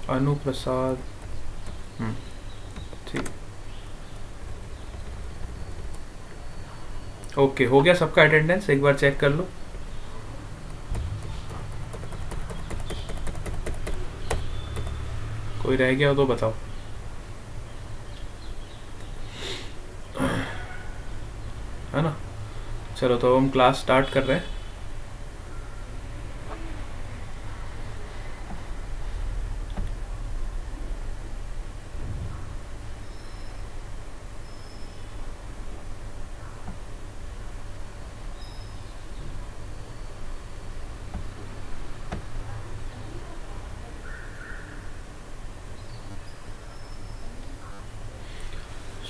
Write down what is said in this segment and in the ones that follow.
अनुप्रसाद। ठीक, ओके, हो गया सबका अटेंडेंस? एक बार चेक कर लो। कोई रह गया हो तो बताओ, है ना? चलो तो हम क्लास स्टार्ट कर रहे हैं।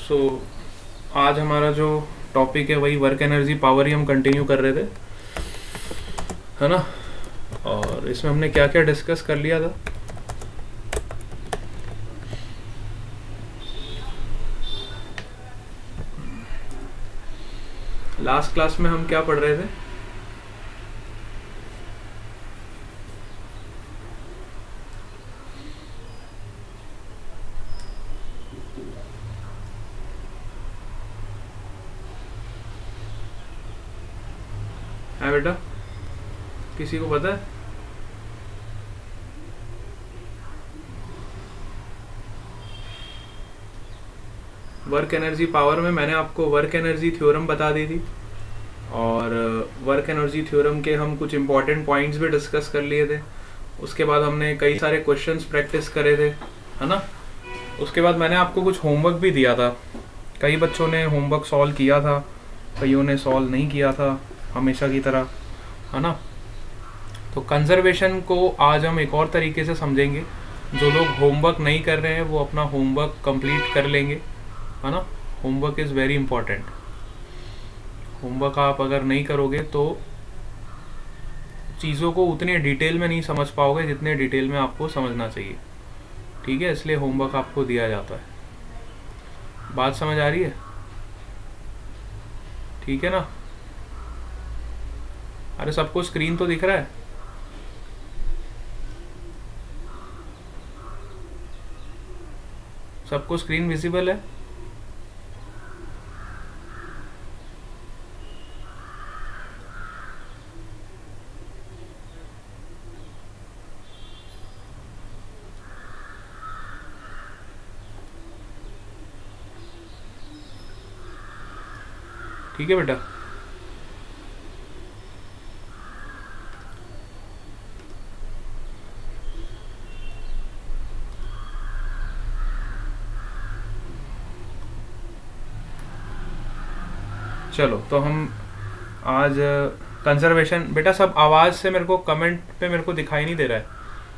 सो आज हमारा जो टॉपिक है वही वर्क एनर्जी पावर ही हम कंटिन्यू कर रहे थे, है ना? और इसमें हमने क्या क्या डिस्कस कर लिया था? लास्ट क्लास में हम क्या पढ़ रहे थे? है बेटा, किसी को पता है? वर्क एनर्जी पावर में मैंने आपको वर्क एनर्जी थ्योरम बता दी थी, और वर्क एनर्जी थ्योरम के हम कुछ इंपॉर्टेंट पॉइंट्स भी डिस्कस कर लिए थे। उसके बाद हमने कई सारे क्वेश्चंस प्रैक्टिस करे थे, है ना? उसके बाद मैंने आपको कुछ होमवर्क भी दिया था। कई बच्चों ने होमवर्क सॉल्व किया था, कईयों ने सॉल्व नहीं किया था, हमेशा की तरह, है ना? तो कंजर्वेशन को आज हम एक और तरीके से समझेंगे। जो लोग होमवर्क नहीं कर रहे हैं वो अपना होमवर्क कंप्लीट कर लेंगे, है ना? Homework is very important. Homework आप अगर नहीं करोगे तो चीज़ों को उतने डिटेल में नहीं समझ पाओगे जितने डिटेल में आपको समझना चाहिए, ठीक है? इसलिए होमवर्क आपको दिया जाता है। बात समझ आ रही है? ठीक है ना? अरे सबको स्क्रीन तो दिख रहा है? सबको स्क्रीन विजिबल है? ठीक है बेटा। चलो तो हम आज कंजर्वेशन, बेटा सब आवाज़ से मेरे को कमेंट पे मेरे को दिखाई नहीं दे रहा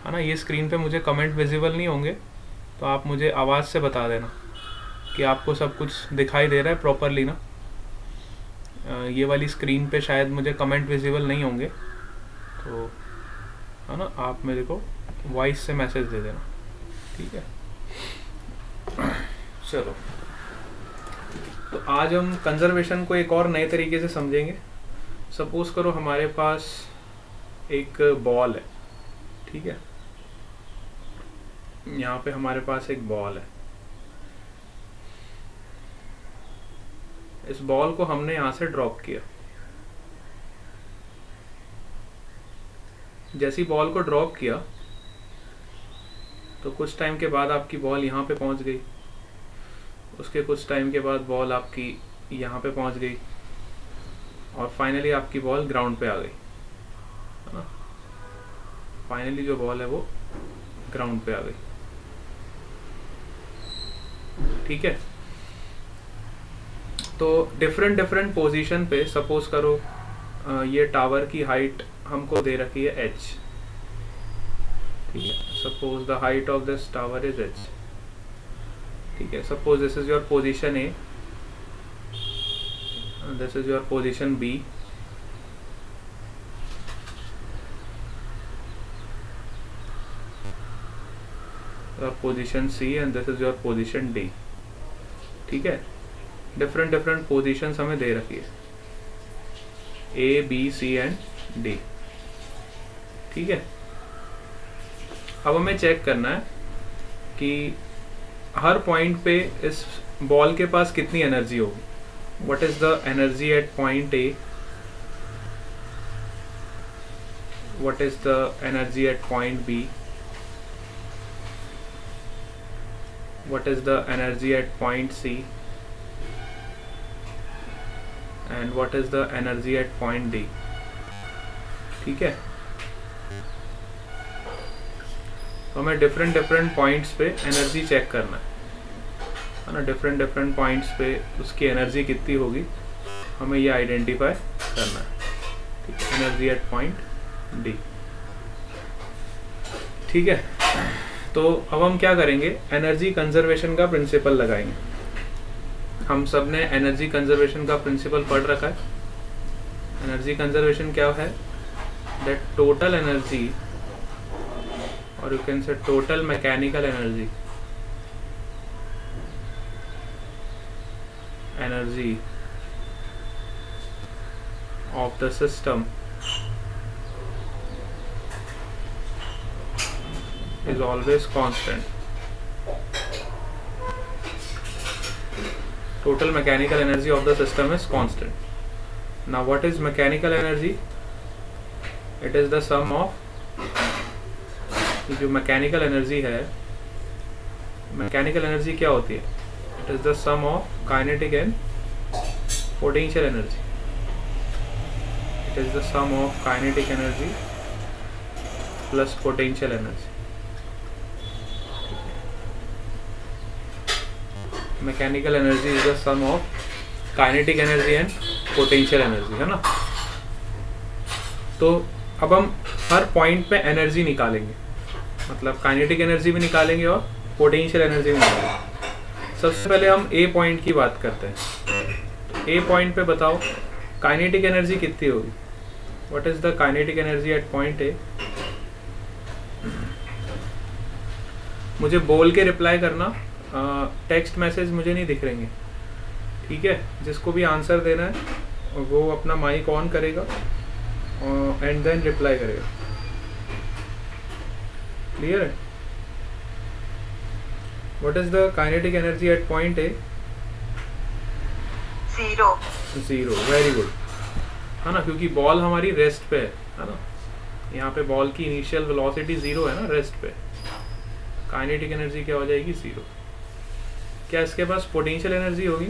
है ना? ये स्क्रीन पे मुझे कमेंट विजिबल नहीं होंगे, तो आप मुझे आवाज़ से बता देना कि आपको सब कुछ दिखाई दे रहा है प्रॉपरली ना? ये वाली स्क्रीन पे शायद मुझे कमेंट विजिबल नहीं होंगे, तो है ना, आप मेरे को वॉइस से मैसेज दे देना, ठीक है? चलो तो आज हम कंजर्वेशन को एक और नए तरीके से समझेंगे। सपोज करो हमारे पास एक बॉल है, ठीक है? यहाँ पे हमारे पास एक बॉल है। इस बॉल को हमने यहाँ से ड्रॉप किया। जैसी बॉल को ड्रॉप किया तो कुछ टाइम के बाद आपकी बॉल यहाँ पे पहुँच गई। उसके कुछ टाइम के बाद बॉल आपकी यहाँ पे पहुँच गई, और फाइनली आपकी बॉल ग्राउंड पे आ गई, है ना? फाइनली जो बॉल है वो ग्राउंड पे आ गई, ठीक है? तो डिफरेंट डिफरेंट पोजीशन पे सपोज करो ये टावर की हाइट हमको दे रखी है h, ठीक है? Suppose the height of this tower is h, ठीक है? Suppose this is your position A, this is your position B, your position C, and this is your position D, ठीक है? डिफरेंट डिफरेंट पोजीशंस हमें दे रखी है A, B, C and D, ठीक है? अब हमें चेक करना है कि हर पॉइंट पे इस बॉल के पास कितनी एनर्जी होगी. What is the energy at point A, what is the energy at point B, what is the energy at point C, and what is the energy at point D. ठीक है, तो हमें different points पे energy check करना है ना. Different points पे उसकी एनर्जी कितनी होगी हमें ये आइडेंटिफाई करना है. ठीक है, एनर्जी एट पॉइंट डी. ठीक है, तो अब हम क्या करेंगे, एनर्जी कंजर्वेशन का प्रिंसिपल लगाएंगे. हम सब ने एनर्जी कंजर्वेशन का प्रिंसिपल पढ़ रखा है. एनर्जी कंजर्वेशन क्या है, दैट टोटल एनर्जी और you can say total mechanical energy of the system is always constant. Total mechanical energy of the system is constant. Now what is mechanical energy? It is the sum of, जो mechanical energy है, mechanical energy क्या होती है? It is the sum of kinetic and potential energy. It is the sum of kinetic energy plus potential energy. Mechanical energy is the sum of kinetic energy and potential energy, है ना. तो अब हम हर point पे energy निकालेंगे, मतलब kinetic energy भी निकालेंगे और पोटेंशियल एनर्जी भी निकालेंगे. सबसे पहले हम ए पॉइंट की बात करते हैं. ए पॉइंट पे बताओ काइनेटिक एनर्जी कितनी होगी. What is the kinetic energy at point ए. मुझे बोल के रिप्लाई करना, टेक्स्ट मैसेज मुझे नहीं दिख रहेंगे. ठीक है, जिसको भी आंसर देना है वो अपना माइक ऑन करेगा एंड देन रिप्लाई करेगा. क्लियर है. What is the kinetic energy at point A. 0. Very good, है ना, क्योंकि बॉल हमारी रेस्ट पे है ना. यहाँ पे बॉल की इनिशियल वेलोसिटी 0 है ना, रेस्ट पे. काइनेटिक एनर्जी क्या हो जाएगी, 0. क्या इसके पास पोटेंशियल एनर्जी होगी.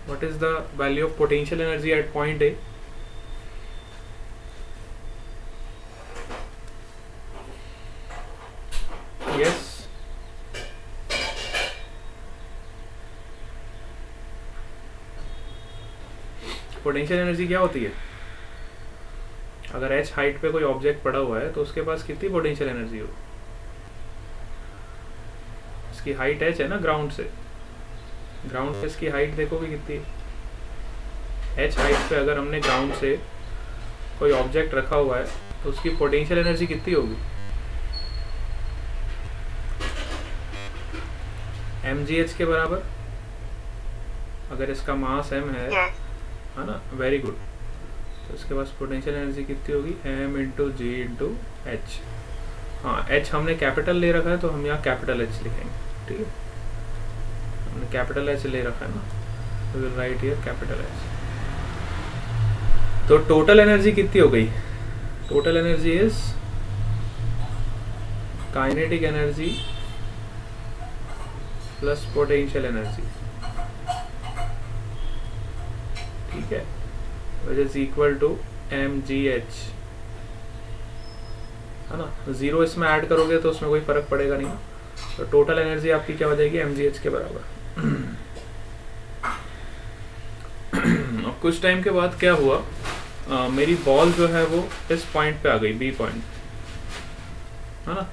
What is the value of potential energy at point A. Yes, potential energy क्या होती है. अगर h हाइट पे कोई ऑब्जेक्ट पड़ा हुआ है तो उसके पास कितनी पोटेंशियल एनर्जी हो. इसकी हाइट h है ना, ग्राउंड से. ग्राउंड पे इसकी हाइट देखोगे कितनी. h हाइट पे अगर हमने ग्राउंड से कोई ऑब्जेक्ट रखा हुआ है तो उसकी पोटेंशियल एनर्जी कितनी होगी. mgh के बराबर. अगर इसका मास m है ना. Very good. तो इसके पास पोटेंशियल एनर्जी कितनी होगी, m इंटू जी इंटू एच. हाँ, h हमने कैपिटल ले रखा है तो हम यहाँ कैपिटल h लिखेंगे. ठीक है, हमने कैपिटल h ले रखा है ना, तो will write here capital h. तो टोटल एनर्जी कितनी हो गई. Total energy is kinetic energy plus potential energy. ठीक है, which is equal to mgh, है ना. 0 इसमें ऐड करोगे तो उसमें कोई फर्क पड़ेगा नहीं. तो टोटल एनर्जी आपकी क्या हो जाएगी, mgh के बराबर. अब कुछ टाइम के बाद क्या हुआ, मेरी बॉल जो है वो इस पॉइंट पे आ गई, बी पॉइंट, है ना.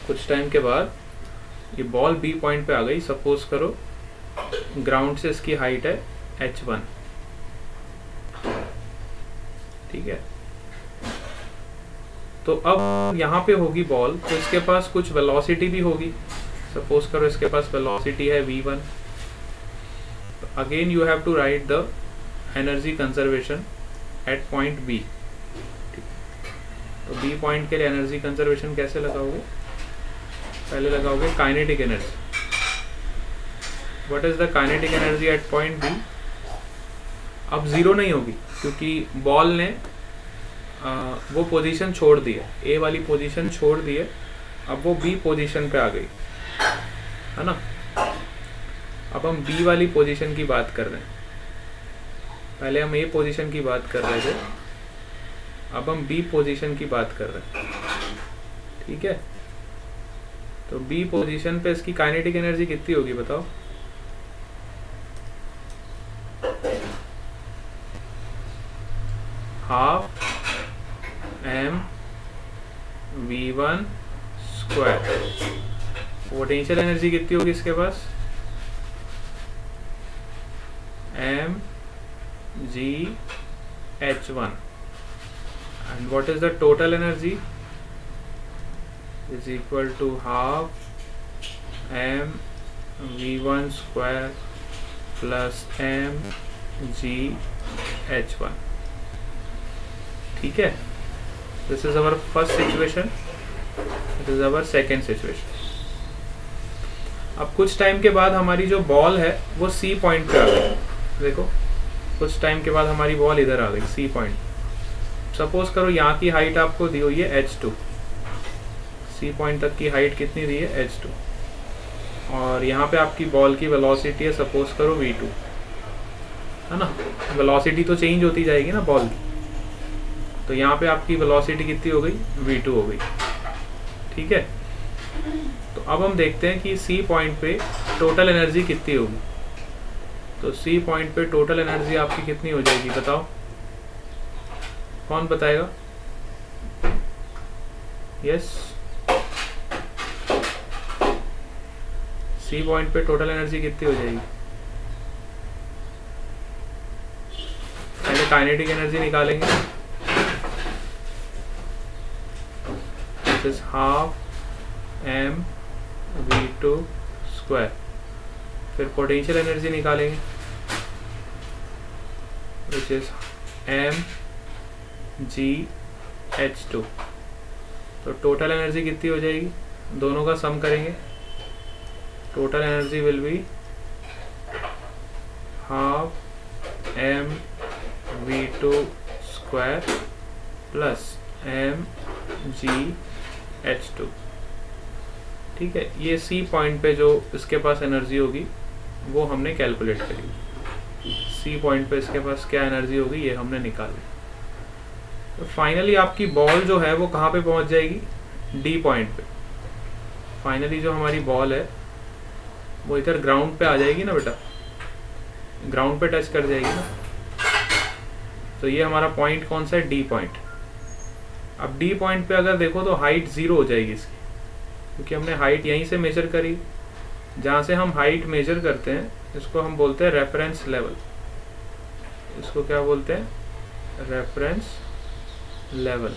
कुछ टाइम के बाद ये बॉल बी पॉइंट पे आ गई. सपोज करो ग्राउंड से इसकी हाइट है h1. ठीक है, तो अब यहाँ पे होगी बॉल, तो इसके पास कुछ वेलोसिटी भी होगी. सपोज करो इसके पास वेलोसिटी है v1. Again you have to write the energy conservation at point B. तो बी पॉइंट के लिए एनर्जी कंजर्वेशन कैसे लगाओगे? पहले लगाओगे kinetic energy. What is the kinetic energy at point B? अब जीरो नहीं होगी क्योंकि बॉल ने वो पोजीशन छोड़ दी है, ए वाली पोजीशन छोड़ दी है, अब वो बी पोजीशन पे आ गई है ना. अब हम बी वाली पोजीशन की बात कर रहे हैं. पहले हम ए पोजीशन की बात कर रहे थे, अब हम बी पोजीशन की बात कर रहे हैं. ठीक है, तो बी पोजीशन पे इसकी काइनेटिक एनर्जी कितनी होगी बताओ? Half m v1 square. Potential energy कितनी होगी इसके पास? M g h1. and what is the total energy? is equal to half m v1 square plus m g h1. ठीक है, this is our first situation, this is our second situation. अब कुछ time के बाद हमारी जो ball है वो सी पॉइंट पे आ गई. देखो कुछ टाइम के बाद हमारी बॉल इधर आ गई सी पॉइंट. सपोज करो यहाँ की हाइट आपको दी हुई है h2, सी पॉइंट तक की हाइट कितनी दी है h2, और यहाँ पे आपकी बॉल की वेलोसिटी है सपोज करो v2 है ना. वेलोसिटी तो चेंज होती जाएगी ना बॉल की, तो यहाँ पे आपकी वेलोसिटी कितनी हो गई? v2 हो गई. ठीक है, तो अब हम देखते हैं कि सी पॉइंट पे टोटल एनर्जी कितनी होगी. तो सी पॉइंट पे टोटल एनर्जी आपकी कितनी हो जाएगी बताओ? कौन बताएगा? यस, सी पॉइंट पे टोटल एनर्जी कितनी हो जाएगी? पहले काइनेटिक एनर्जी निकालेंगे. This is half m v2 square. फिर पोटेंशियल एनर्जी निकालेंगे which is m g h2. तो टोटल एनर्जी कितनी हो जाएगी? दोनों का सम करेंगे. Total energy will be half m v2 square plus m g h2. ठीक है, ये सी पॉइंट पे जो इसके पास एनर्जी होगी वो हमने कैलकुलेट करी. सी पॉइंट पे इसके पास क्या एनर्जी होगी ये हमने निकाली. तो फाइनली आपकी बॉल जो है वो कहाँ पे पहुँच जाएगी? डी पॉइंट पे. फाइनली जो हमारी बॉल है वो इधर ग्राउंड पे आ जाएगी ना बेटा, ग्राउंड पे टच कर जाएगी ना. तो ये हमारा पॉइंट कौन सा है? D point. अब डी पॉइंट पे अगर देखो तो हाइट 0 हो जाएगी इसकी, क्योंकि हमने हाइट यहीं से मेजर करी. जहाँ से हम हाइट मेजर करते हैं इसको हम बोलते हैं रेफरेंस लेवल. इसको क्या बोलते हैं? Reference level.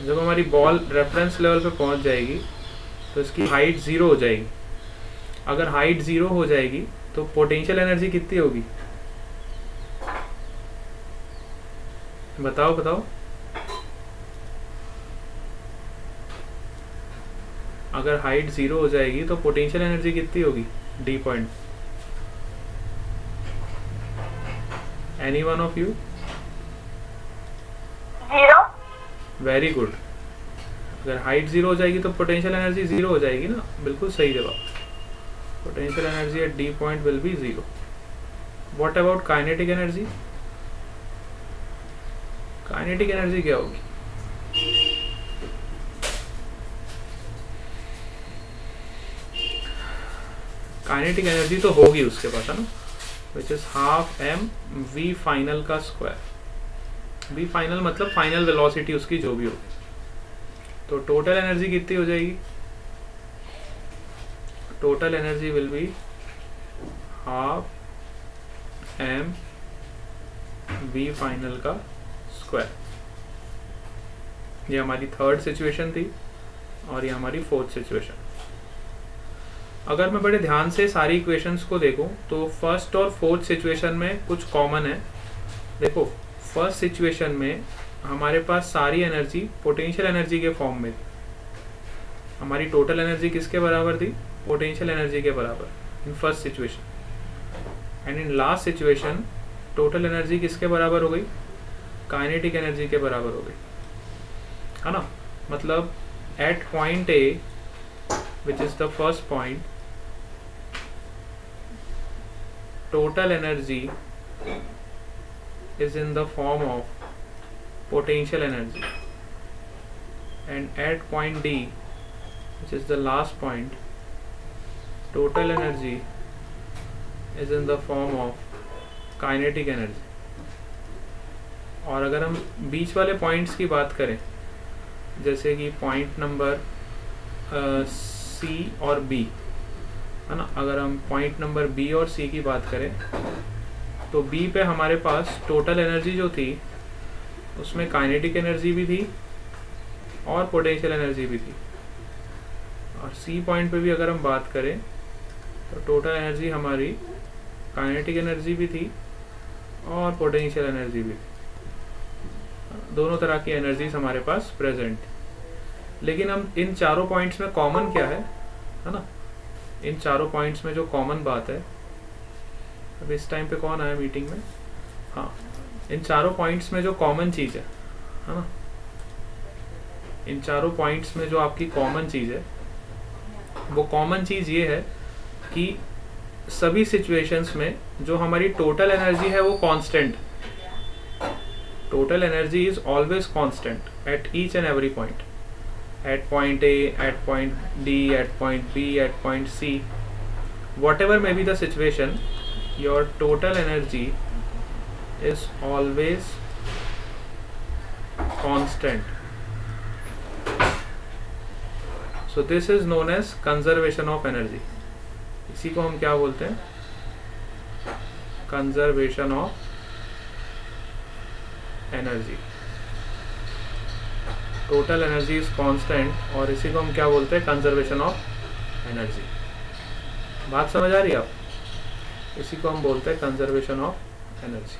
जब हमारी बॉल रेफरेंस लेवल पे पहुंच जाएगी तो इसकी हाइट 0 हो जाएगी. अगर हाइट 0 हो जाएगी तो पोटेंशियल एनर्जी कितनी होगी बताओ बताओ? अगर हाइट 0 हो जाएगी तो पोटेंशियल एनर्जी कितनी होगी D point? Any one of you? 0. Very good. अगर हाइट 0 हो जाएगी तो पोटेंशियल एनर्जी 0 हो जाएगी ना. बिल्कुल सही जवाब. Potential energy at D point will be 0. What about kinetic energy? Kinetic energy क्या होगी? काइनेटिक एनर्जी तो होगी उसके पास है ना, which is half m v final का स्क्वायर. v फाइनल मतलब फाइनल वेलोसिटी उसकी जो भी होगी. तो टोटल एनर्जी कितनी हो जाएगी? Total energy will be half m v final का स्क्वायर. ये हमारी थर्ड सिचुएशन थी और ये हमारी फोर्थ सिचुएशन. अगर मैं बड़े ध्यान से सारी इक्वेशंस को देखूं तो फर्स्ट और फोर्थ सिचुएशन में कुछ कॉमन है. देखो फर्स्ट सिचुएशन में हमारे पास सारी एनर्जी पोटेंशियल एनर्जी के फॉर्म में थी। हमारी टोटल एनर्जी किसके बराबर थी? पोटेंशियल एनर्जी के बराबर in first situation. And in last situation total energy किसके बराबर हो गई? काइनेटिक एनर्जी के बराबर हो गई, है ना। मतलब at point A which is the first point, total energy is in the form of potential energy, and at point D, which is the last point, total energy is in the form of kinetic energy. और अगर हम बीच वाले points की बात करें, जैसे कि point number C और B, है ना, अगर हम पॉइंट नंबर बी और सी की बात करें तो बी पे हमारे पास टोटल एनर्जी जो थी उसमें काइनेटिक एनर्जी भी थी और पोटेंशियल एनर्जी भी थी। और सी पॉइंट पे भी अगर हम बात करें तो टोटल एनर्जी हमारी काइनेटिक एनर्जी भी थी और पोटेंशियल एनर्जी भी थी। दोनों तरह की एनर्जीज हमारे पास प्रेजेंट। लेकिन हम इन चारों पॉइंट्स में कॉमन क्या है ना, इन चारों पॉइंट्स में जो कॉमन बात है, अब इस टाइम पे कौन आया मीटिंग में? हाँ, इन चारों पॉइंट्स में जो कॉमन चीज़ है ना, इन चारों पॉइंट्स में जो आपकी कॉमन चीज़ है वो कॉमन चीज़ ये है कि सभी सिचुएशंस में जो हमारी टोटल एनर्जी है वो constant, total energy is always constant at each and every point, at point A, at point D, at point B, at point C, whatever may be the situation, your total energy is always constant. So this is known as conservation of energy. इसी को हम क्या बोलते हैं? Conservation of energy. Total energy is constant और इसी को हम क्या बोलते हैं? Conservation of energy. बात समझ आ रही है आप? इसी को हम बोलते हैं कंजर्वेशन ऑफ एनर्जी।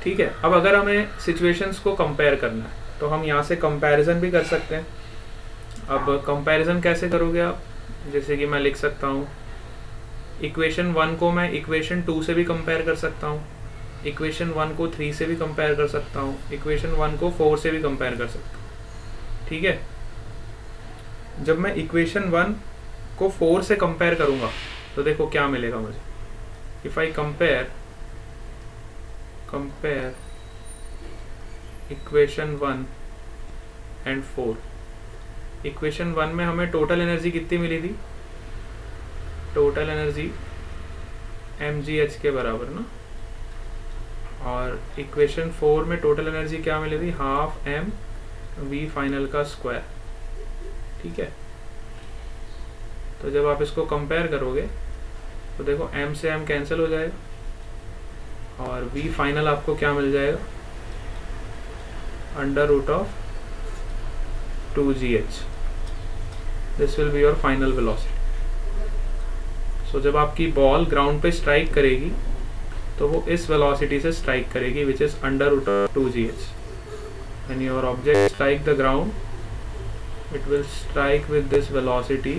ठीक है। अब अगर हमें सिचुएशंस को कंपेयर करना है तो हम यहाँ से कंपैरिजन भी कर सकते हैं। अब कंपैरिजन कैसे करोगे आप? जैसे कि मैं लिख सकता हूँ इक्वेशन 1 को मैं इक्वेशन 2 से भी कंपेयर कर सकता हूँ, इक्वेशन 1 को 3 से भी कंपेयर कर सकता हूँ, इक्वेशन 1 को 4 से भी कंपेयर कर सकता हूँ। ठीक है। जब मैं इक्वेशन 1 को 4 से कंपेयर करूँगा तो देखो क्या मिलेगा मुझे। If I compare equation 1 and 4, equation 1 में हमें टोटल एनर्जी कितनी मिली थी? टोटल एनर्जी mgh के बराबर ना। और इक्वेशन 4 में टोटल एनर्जी क्या मिली थी? हाफ एम वी फाइनल का स्क्वायर। ठीक है। तो जब आप इसको कंपेयर करोगे तो देखो m से m कैंसिल हो जाएगा और v फाइनल आपको क्या मिल जाएगा? Under root of 2gh। This will be your final velocity. So जब आपकी बॉल ग्राउंड पे स्ट्राइक करेगी तो वो इस वेलोसिटी से स्ट्राइक करेगी which is under root of 2gh। When your object strike the ground it will strike with this velocity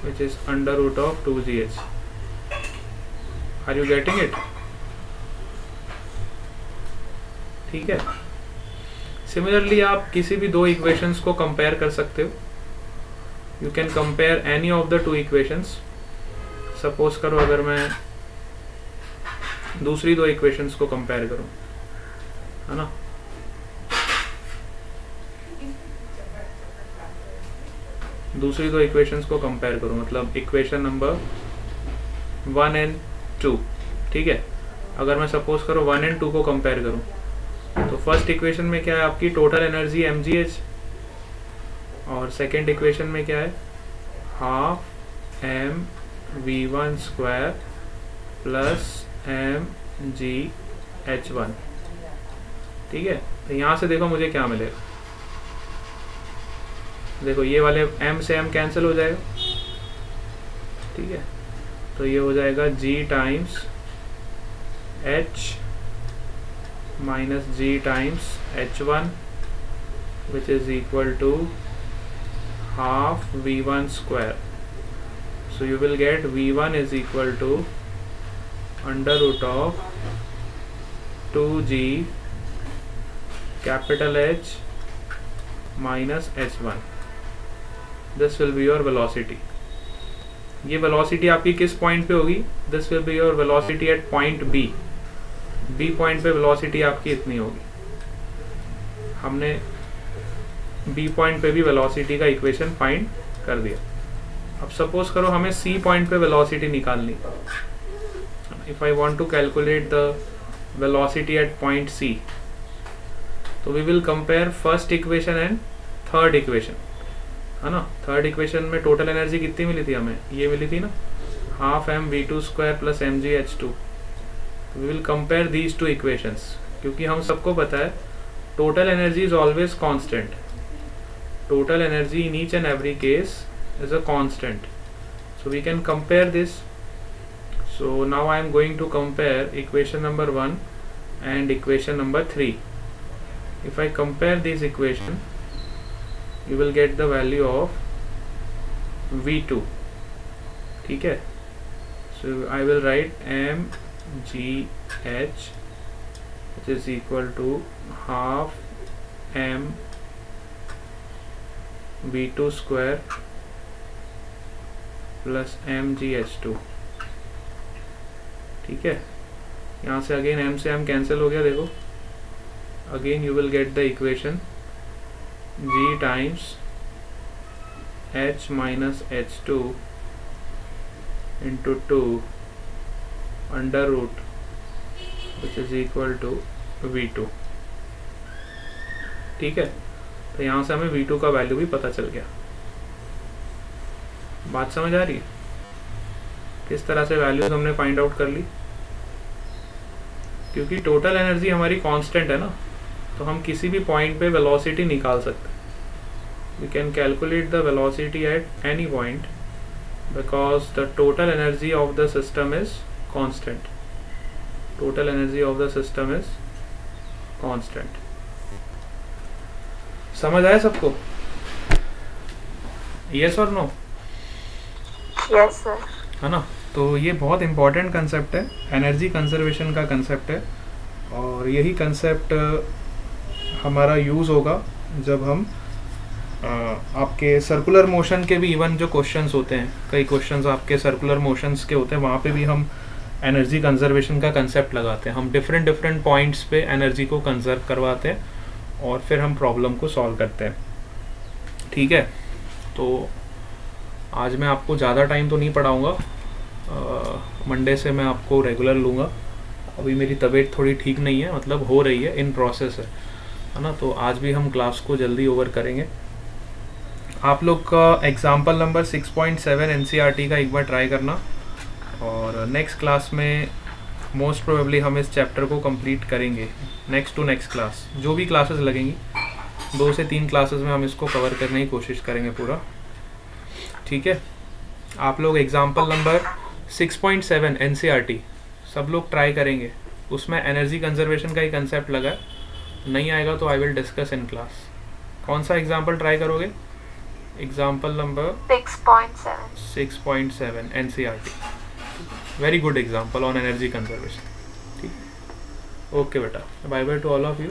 which is under root of 2gh। Are you getting it? ठीक है। Similarly आप किसी भी दो equations को compare कर सकते हो। You can compare any of the two equations. Suppose करो अगर मैं दूसरी दो इक्वेशंस को कंपेयर करूं, है ना, दूसरी दो इक्वेशंस को कंपेयर करूं, मतलब इक्वेशन नंबर 1 एंड 2। ठीक है। अगर मैं सपोज करो 1 एंड 2 को कंपेयर करूं तो फर्स्ट इक्वेशन में क्या है आपकी? टोटल एनर्जी mgh और सेकेंड इक्वेशन में क्या है? Half m v1 square plus mgh1। ठीक है। तो यहाँ से देखो मुझे क्या मिलेगा। देखो ये वाले m से m कैंसिल हो जाएगा। ठीक है। तो ये हो जाएगा g times h minus g times h1 which is equal to half v1 square. So you will get v1 is equal to under root of 2g capital H minus h1. This will be your velocity. ये velocity आपकी किस point पे होगी? This will be your velocity at point B. B point पे velocity आपकी इतनी होगी. हमने B point पे भी velocity का equation find कर दिया. अब suppose करो हमें C point पे velocity निकालनी. If I want to calculate the velocity at point C, तो we will compare first equation and third equation, है ना. थर्ड इक्वेशन में टोटल एनर्जी कितनी मिली थी हमें? ये मिली थी ना, half m v two square plus m g h two. We will compare these two equations, क्योंकि हम सबको पता है total energy is always constant. Total energy in each and every case is a constant. So we can compare this. So now I am going to compare equation number 1 and equation number 3. If I compare this equation, you will get the value of V2. ठीक है. So I will write mgh which is equal to half m V2 square plus mgh2. ठीक है. यहाँ से again m से m cancel हो गया. देखो again you will get the equation g times h minus h2 into 2 under root which is equal to v2. ठीक है. तो यहाँ से हमें v2 का वैल्यू भी पता चल गया. बात समझ आ रही है? किस तरह से वैल्यूज हमने फाइंड आउट कर ली. क्योंकि टोटल एनर्जी हमारी कांस्टेंट है ना, तो हम किसी भी पॉइंट पे वेलोसिटी निकाल सकते हैं. We can calculate the velocity at any point because the total energy of the system is constant. Total energy of the system is constant. समझ आया सबको? Yes or no? Yes sir. है ना. तो ये बहुत इम्पोर्टेंट कंसेप्ट है, energy conservation का कंसेप्ट है. और यही कंसेप्ट हमारा यूज़ होगा जब हम आपके सर्कुलर मोशन के भी इवन जो क्वेश्चंस होते हैं, कई क्वेश्चंस आपके सर्कुलर मोशंस के होते हैं, वहाँ पे भी हम एनर्जी कंजर्वेशन का कंसेप्ट लगाते हैं. हम डिफरेंट पॉइंट्स पे एनर्जी को कंजर्व करवाते हैं और फिर हम प्रॉब्लम को सॉल्व करते हैं. ठीक है. तो आज मैं आपको ज़्यादा टाइम तो नहीं पढ़ाऊँगा. मंडे से मैं आपको रेगुलर लूँगा. अभी मेरी तबीयत थोड़ी ठीक नहीं है, मतलब हो रही है, इन प्रोसेस है ना. तो आज भी हम क्लास को जल्दी ओवर करेंगे. आप लोग का एग्जाम्पल नंबर 6.7 एनसीईआरटी का एक बार ट्राई करना. और नेक्स्ट क्लास में मोस्ट प्रोबेबली हम इस चैप्टर को कंप्लीट करेंगे. नेक्स्ट टू नेक्स्ट क्लास जो भी क्लासेस लगेंगी, 2 से 3 क्लासेस में हम इसको कवर करने की कोशिश करेंगे पूरा. ठीक है. आप लोग एग्जाम्पल नंबर 6.7 एनसीईआरटी सब लोग ट्राई करेंगे. उसमें एनर्जी कंजर्वेशन का ही कंसेप्ट लगा है. नहीं आएगा तो I will discuss in class. कौन सा एग्जाम्पल ट्राई करोगे? Example number 6.7 NCERT. Very good example on energy conservation. ठीक. ओके बेटा, bye bye to all of you.